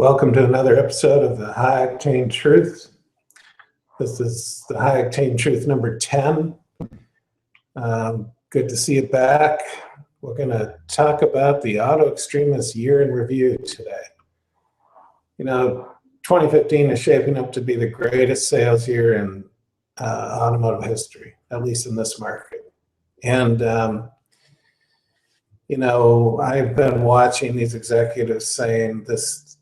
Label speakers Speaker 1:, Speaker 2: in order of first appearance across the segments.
Speaker 1: Welcome to another episode of the High-Octane Truth. This is the High-Octane Truth number 10. Good to see you back. We're going to talk about the Autoextremist year in review today. You know, 2015 is shaping up to be the greatest sales year in automotive history, at least in this market. And, you know, I've been watching these executives saying this,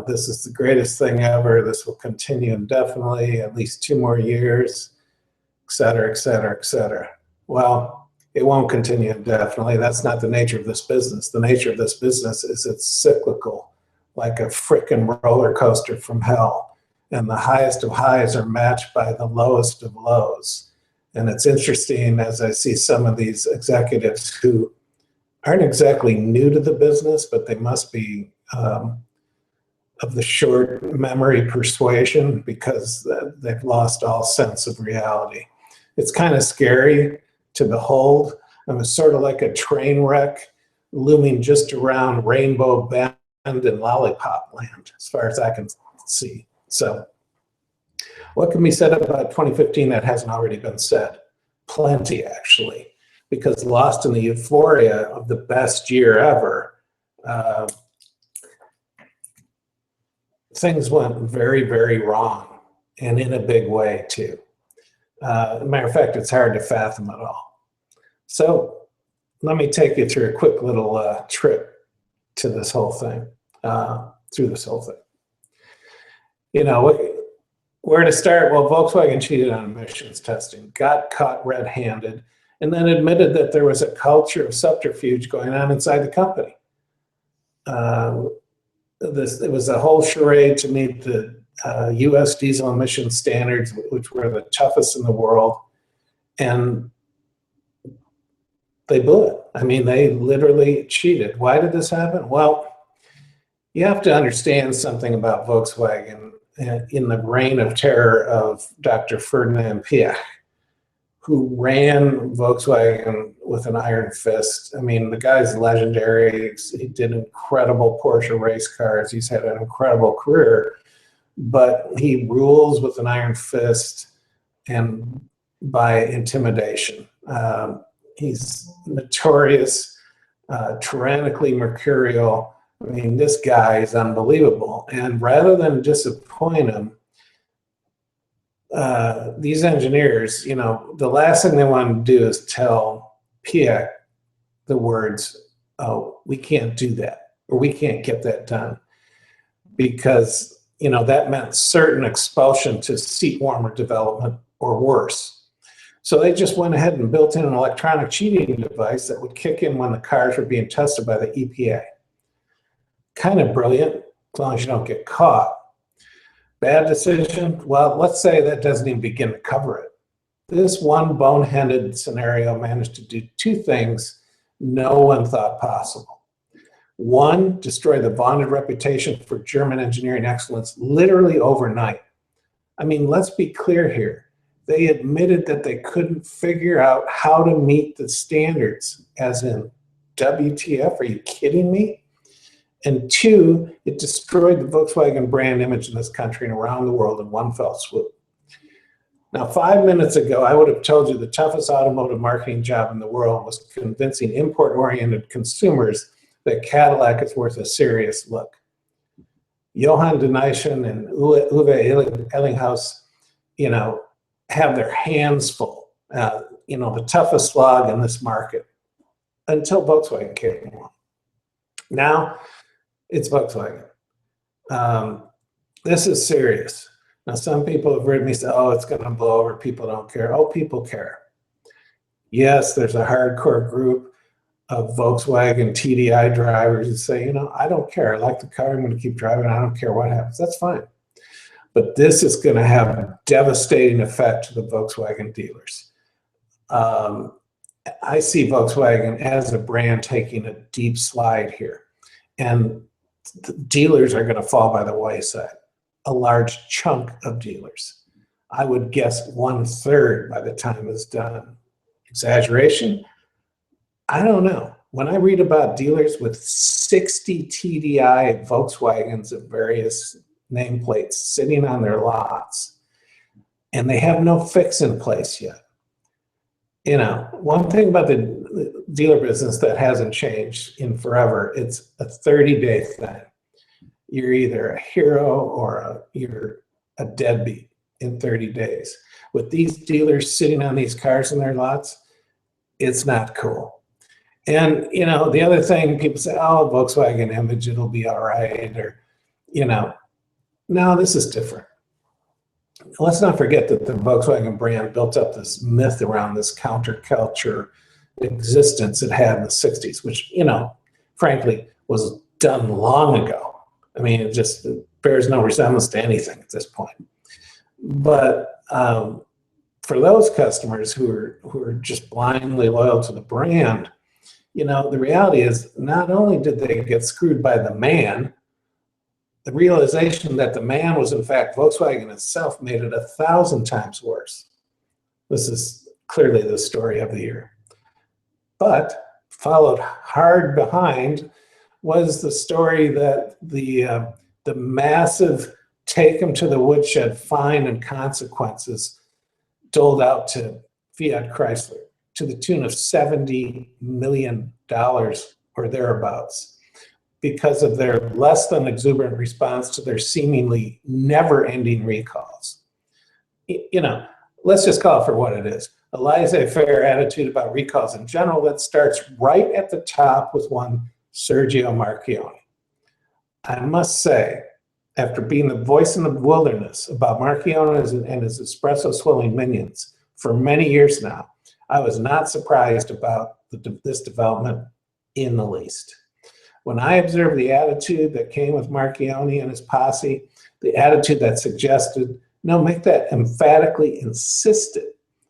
Speaker 1: this is the greatest thing ever. This will continue indefinitely, at least 2 more years, et cetera, et cetera, et cetera. Well, it won't continue indefinitely. That's not the nature of this business. The nature of this business is it's cyclical, like a frickin' roller coaster from hell. And the highest of highs are matched by the lowest of lows. And it's interesting as I see some of these executives who aren't exactly new to the business, but they must be of the short memory persuasion because they've lost all sense of reality. It's kind of scary to behold. It's sort of like a train wreck looming just around Rainbow Bend and Lollipop Land, as far as I can see. So what can be said about 2015 that hasn't already been said? Plenty, actually, because lost in the euphoria of the best year ever, things went very, very wrong, and in a big way, too. Matter of fact, it's hard to fathom it all. So let me take you through a quick little trip to this whole thing, through this whole thing. You know, where to start? Well, Volkswagen cheated on emissions testing, got caught red-handed, and then admitted that there was a culture of subterfuge going on inside the company. It was a whole charade to meet the US diesel emission standards, which were the toughest in the world, and they blew it. I mean, they literally cheated. Why did this happen? Well, you have to understand something about Volkswagen in the reign of terror of Dr. Ferdinand Piëch, who ran Volkswagen with an iron fist. I mean, the guy's legendary. He did incredible Porsche race cars. He's had an incredible career, but he rules with an iron fist and by intimidation. He's notorious, tyrannically mercurial. I mean, this guy is unbelievable. And rather than disappoint him, these engineers, you know, the last thing they want to do is tell Piëch the words, "Oh, we can't do that," or "we can't get that done," because, you know, that meant certain expulsion to seat warmer development or worse. So they just went ahead and built in an electronic cheating device that would kick in when the cars were being tested by the EPA. Kind of brilliant, as long as you don't get caught. Bad decision? Well, let's say that doesn't even begin to cover it. This one boneheaded scenario managed to do 2 things no one thought possible. 1, destroy the vaunted reputation for German engineering excellence literally overnight. I mean, let's be clear here. They admitted that they couldn't figure out how to meet the standards, as in, WTF, are you kidding me? And 2, it destroyed the Volkswagen brand image in this country and around the world in one fell swoop. Now, 5 minutes ago, I would have told you the toughest automotive marketing job in the world was convincing import-oriented consumers that Cadillac is worth a serious look. Johann de Nysschen and Uwe Ellinghaus, you know, have their hands full, you know, the toughest slog in this market until Volkswagen came along. Now, it's Volkswagen. This is serious. Now, some people have heard me say, "Oh, it's going to blow over. People don't care." Oh, people care. Yes, there's a hardcore group of Volkswagen TDI drivers who say, you know, I don't care. I like the car. I'm going to keep driving. I don't care what happens. That's fine. But this is going to have a devastating effect to the Volkswagen dealers. I see Volkswagen as a brand taking a deep slide here. And the dealers are going to fall by the wayside. A large chunk of dealers. I would guess 1/3 by the time it's done. Exaggeration? I don't know. When I read about dealers with 60 TDI Volkswagens of various nameplates sitting on their lots, and they have no fix in place yet. One thing about the dealer business that hasn't changed in forever, it's a 30-day thing. You're either a hero or you're a deadbeat in 30 days. With these dealers sitting on these cars in their lots, it's not cool. And, the other thing, people say, oh, Volkswagen image, it'll be all right. Or, no, this is different. Let's not forget that the Volkswagen brand built up this myth around this counterculture existence it had in the 60s, which, frankly, was done long ago. I mean, it just bears no resemblance to anything at this point. But for those customers who are just blindly loyal to the brand, the reality is not only did they get screwed by the man, the realization that the man was in fact Volkswagen itself made it 1,000 times worse. This is clearly the story of the year. But followed hard behind was the story that the massive take them to the woodshed fine and consequences doled out to Fiat Chrysler to the tune of $70 million or thereabouts because of their less than exuberant response to their seemingly never-ending recalls. Let's just call it for what it is. A laissez-faire attitude about recalls in general that starts right at the top with one Sergio Marchionne. I must say, after being the voice in the wilderness about Marchionne and his espresso swilling minions for many years now, I was not surprised about this development in the least. When I observed the attitude that came with Marchionne and his posse, the attitude that suggested, no, make that emphatically insisted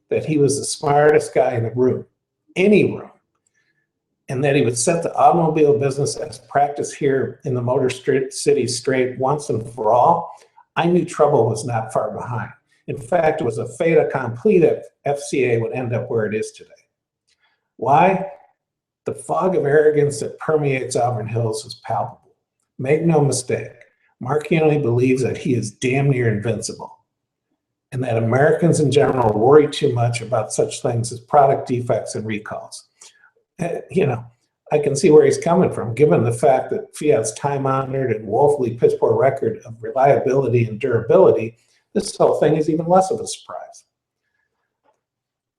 Speaker 1: that he was the smartest guy in the room, any room, and that he would set the automobile business as practice here in the Motor City straight once and for all, I knew trouble was not far behind. In fact, it was a fait accompli that FCA would end up where it is today. Why? The fog of arrogance that permeates Auburn Hills is palpable. Make no mistake, Marchionne believes that he is damn near invincible, and that Americans in general worry too much about such things as product defects and recalls. I can see where he's coming from, given the fact that Fiat's time-honored and woefully piss-poor record of reliability and durability. This whole thing is even less of a surprise.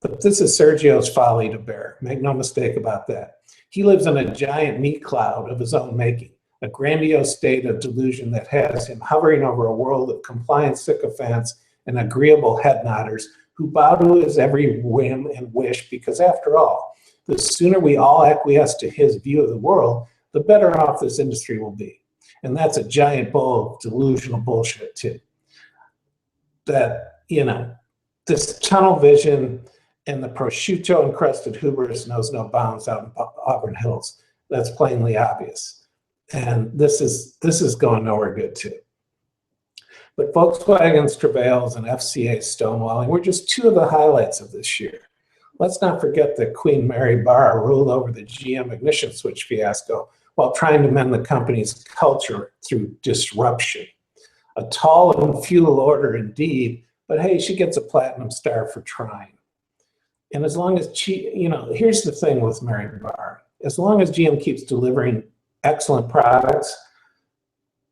Speaker 1: But this is Sergio's folly to bear. Make no mistake about that. He lives in a giant meat cloud of his own making, a grandiose state of delusion that has him hovering over a world of compliant sycophants and agreeable head nodders who bow to his every whim and wish, because after all, the sooner we all acquiesce to his view of the world, the better off this industry will be. And that's a giant bowl of delusional bullshit too. That, this tunnel vision and the prosciutto-encrusted hubris knows no bounds out in Auburn Hills. That's plainly obvious. And this is going nowhere good too. But Volkswagen's travails and FCA's stonewalling were just two of the highlights of this year. Let's not forget that Queen Mary Barra ruled over the GM ignition switch fiasco while trying to mend the company's culture through disruption. A tall and futile order indeed, but hey, she gets a platinum star for trying. And as long as here's the thing with Mary Barra. As long as GM keeps delivering excellent products,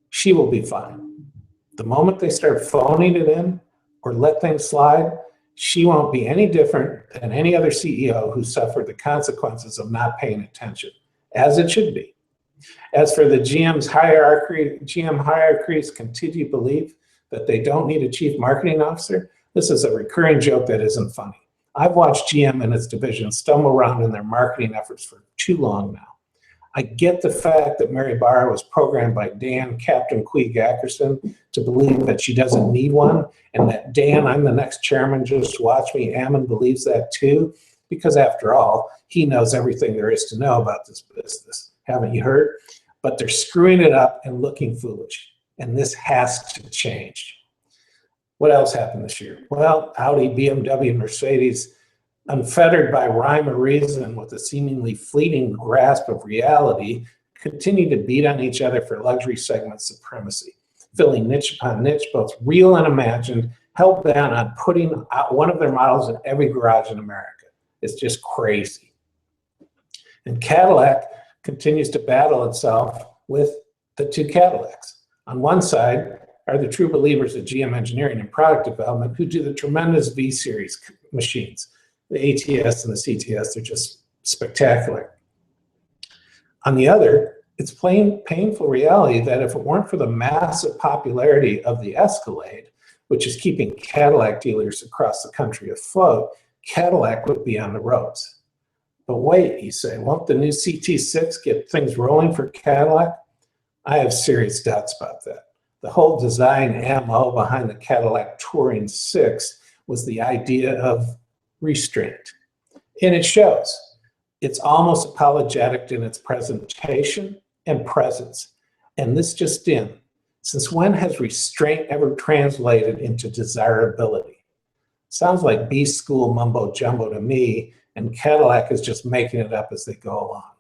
Speaker 1: she will be fine. The moment they start phoning it in or let things slide, she won't be any different than any other CEO who suffered the consequences of not paying attention, as it should be. As for the GM hierarchy's continued belief that they don't need a chief marketing officer, this is a recurring joke that isn't funny. I've watched GM and its divisions stumble around in their marketing efforts for too long now. I get the fact that Mary Barra was programmed by Dan Captain Queeg Ackerson to believe that she doesn't need one, and that Dan, I'm the next chairman, just watch me, Ammon believes that too, because after all, he knows everything there is to know about this business. Haven't you heard? But they're screwing it up and looking foolish, and this has to change. What else happened this year? Well, Audi, BMW, and Mercedes unfettered by rhyme or reason with a seemingly fleeting grasp of reality, continue to beat on each other for luxury segment supremacy, filling niche upon niche, both real and imagined, hell-bent on putting out one of their models in every garage in America. It's just crazy. And Cadillac continues to battle itself with the two Cadillacs. On one side are the true believers of GM engineering and product development who do the tremendous V-Series machines. The ATS and the CTS, they're just spectacular. On the other, it's plain painful reality that if it weren't for the massive popularity of the Escalade, which is keeping Cadillac dealers across the country afloat, Cadillac would be on the ropes. But wait, you say, won't the new CT6 get things rolling for Cadillac? I have serious doubts about that. The whole design MO behind the Cadillac Touring 6 was the idea of restraint. And it shows. It's almost apologetic in its presentation and presence. And this just in. Since when has restraint ever translated into desirability? Sounds like B-school mumbo jumbo to me, and Cadillac is just making it up as they go along.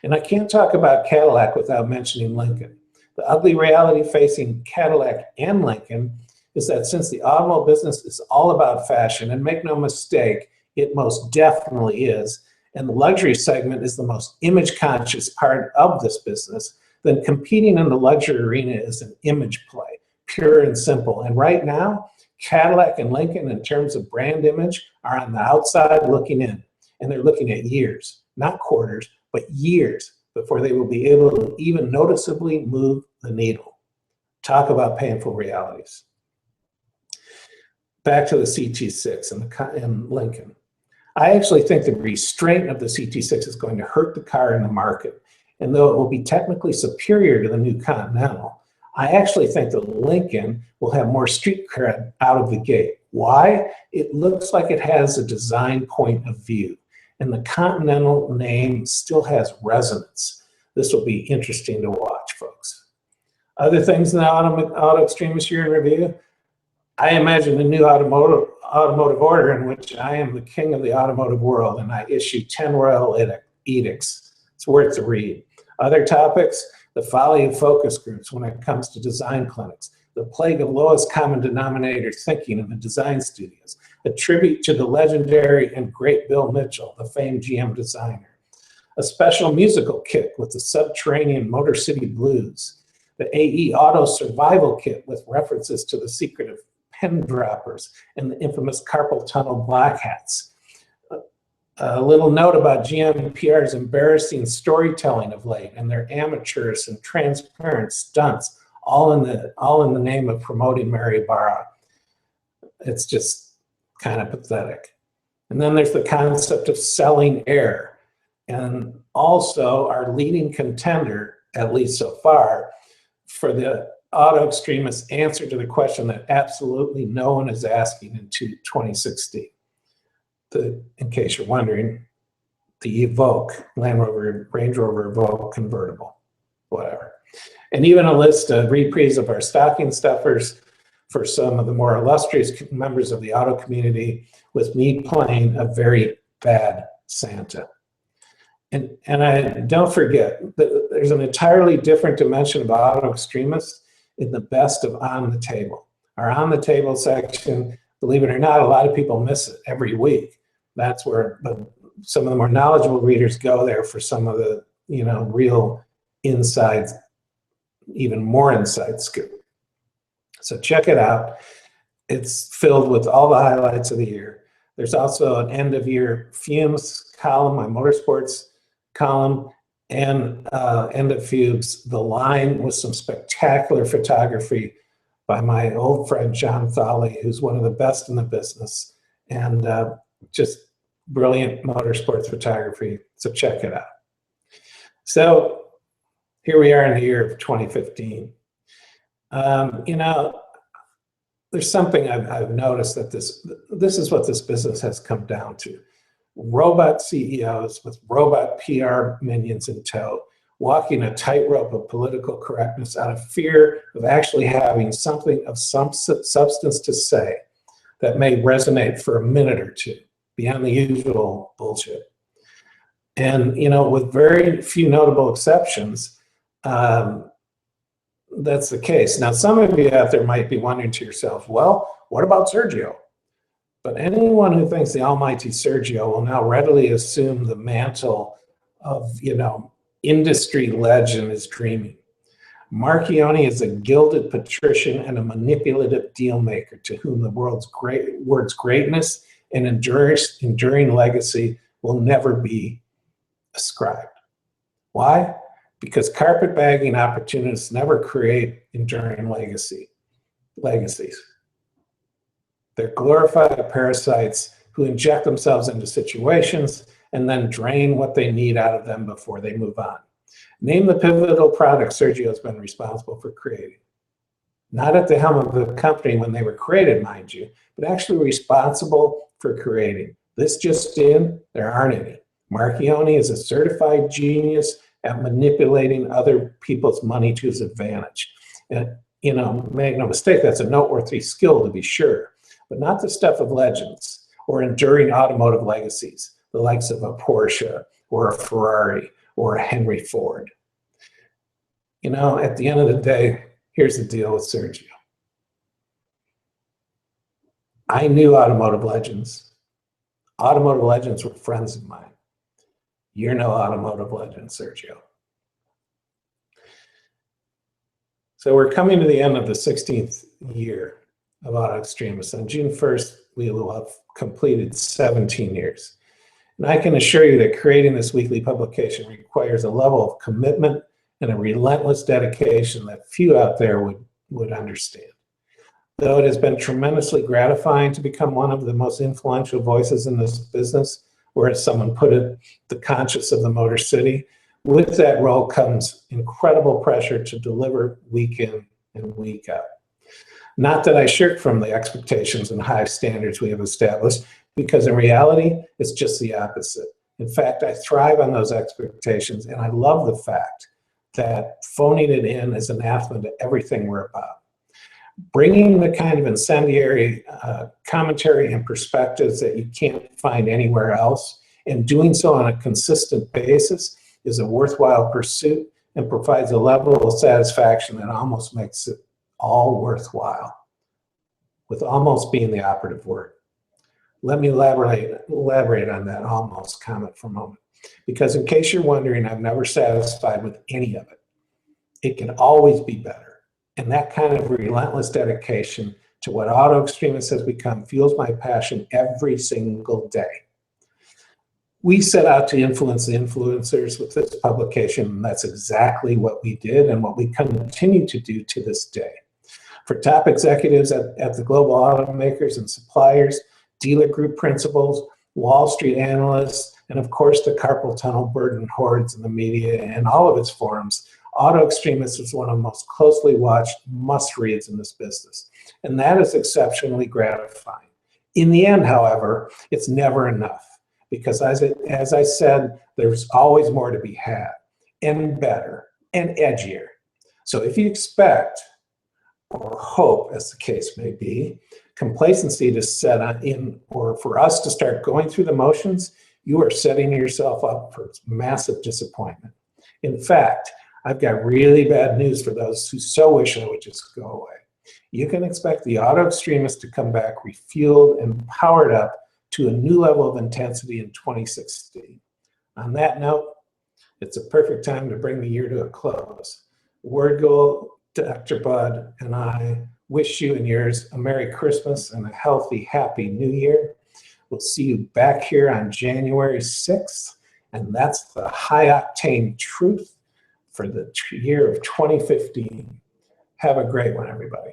Speaker 1: And I can't talk about Cadillac without mentioning Lincoln. The ugly reality facing Cadillac and Lincoln is that since the automobile business is all about fashion, and make no mistake, it most definitely is, and the luxury segment is the most image-conscious part of this business, then competing in the luxury arena is an image play, pure and simple. And right now, Cadillac and Lincoln, in terms of brand image, are on the outside looking in. And they're looking at years, not quarters, but years before they will be able to even noticeably move the needle. Talk about painful realities. Back to the CT6 and Lincoln. I actually think the restraint of the CT6 is going to hurt the car in the market. And though it will be technically superior to the new Continental, I actually think the Lincoln will have more street cred out of the gate. Why? It looks like it has a design point of view, and the Continental name still has resonance. This will be interesting to watch, folks. Other things in the Autoextremist year in review, I imagine a new automotive order in which I am the king of the automotive world and I issue 10 royal edicts. It's worth the read. Other topics, the folly of focus groups when it comes to design clinics, the plague of lowest common denominator thinking in the design studios, a tribute to the legendary and great Bill Mitchell, the famed GM designer, a special musical kit with the Subterranean Motor City Blues, the AE Auto Survival Kit with references to the secret of pen droppers and the infamous carpal tunnel black hats. A little note about GM PR's embarrassing storytelling of late and their amateurish and transparent stunts, all in the name of promoting Mary Barra. It's just kind of pathetic. And then there's the concept of selling air, and also our leading contender, at least so far, for the Autoextremist answer to the question that absolutely no one is asking in 2016. In case you're wondering, the Evoque, Range Rover Evoque convertible, whatever. And even a list of reprise of our stocking stuffers for some of the more illustrious members of the auto community, with me playing a very bad Santa. And I don't forget that there's an entirely different dimension of Autoextremist in the best of On the Table. Our On the Table section, believe it or not, a lot of people miss it every week. That's where some of the more knowledgeable readers go there for some of the, real insides, even more inside scoop. So check it out. It's filled with all the highlights of the year. There's also an end of year fumes column, my motorsports column, and end of fumes, the line, with some spectacular photography by my old friend John Thawley, who's one of the best in the business, and just brilliant motorsports photography. So check it out. So here we are in the year of 2015. There's something I've noticed, that this is what this business has come down to. Robot CEOs with robot PR minions in tow, walking a tightrope of political correctness out of fear of actually having something of some substance to say that may resonate for a minute or two. beyond the usual bullshit. And, you know, with very few notable exceptions, that's the case. Now, some of you out there might be wondering to yourself, well, what about Sergio? But anyone who thinks the almighty Sergio will now readily assume the mantle of, you know, industry legend is dreaming. Marchione is a gilded patrician and a manipulative deal maker to whom the word's greatness and enduring legacy will never be ascribed. Why? Because carpetbagging opportunists never create enduring legacies. They're glorified parasites who inject themselves into situations and then drain what they need out of them before they move on. Name the pivotal product Sergio has been responsible for creating. Not at the helm of the company when they were created, mind you, but actually responsible for creating. This just in, there aren't any. Marchione is a certified genius at manipulating other people's money to his advantage. And, you know, make no mistake, that's a noteworthy skill to be sure, but not the stuff of legends or enduring automotive legacies, the likes of a Porsche or a Ferrari or a Henry Ford. You know, at the end of the day, here's the deal with Sergio. I knew automotive legends. Automotive legends were friends of mine. You're no automotive legend, Sergio. So we're coming to the end of the 16th year of Autoextremist. On June 1st, we will have completed 17 years. And I can assure you that creating this weekly publication requires a level of commitment and a relentless dedication that few out there would understand. Though it has been tremendously gratifying to become one of the most influential voices in this business, or as someone put it, the conscience of the Motor City, with that role comes incredible pressure to deliver week in and week out. Not that I shirk from the expectations and high standards we have established, because in reality, it's just the opposite. In fact, I thrive on those expectations, and I love the fact that phoning it in is anathema to everything we're about. Bringing the kind of incendiary commentary and perspectives that you can't find anywhere else, and doing so on a consistent basis, is a worthwhile pursuit and provides a level of satisfaction that almost makes it all worthwhile, with almost being the operative word. Let me elaborate on that almost comment for a moment. Because in case you're wondering, I'm never satisfied with any of it. It can always be better. And that kind of relentless dedication to what Autoextremist has become fuels my passion every single day. We set out to influence the influencers with this publication, and that's exactly what we did and what we continue to do to this day. For top executives at the global automakers and suppliers, dealer group principals, Wall Street analysts, and of course the carpal tunnel burdened hordes in the media and all of its forums, Autoextremist is one of the most closely watched must-reads in this business. And that is exceptionally gratifying. In the end, however, it's never enough. Because as I said, there's always more to be had, and better, and edgier. So if you expect, or hope, as the case may be, complacency to set in, or for us to start going through the motions, you are setting yourself up for massive disappointment. In fact, I've got really bad news for those who so wish I would just go away. You can expect the Autoextremist to come back refueled and powered up to a new level of intensity in 2016. On that note, it's a perfect time to bring the year to a close. Word Goal, Dr. Bud, and I wish you and yours a Merry Christmas and a healthy, happy New Year. We'll see you back here on January 6th, and that's the High-Octane Truth for the year of 2015. Have a great one, everybody.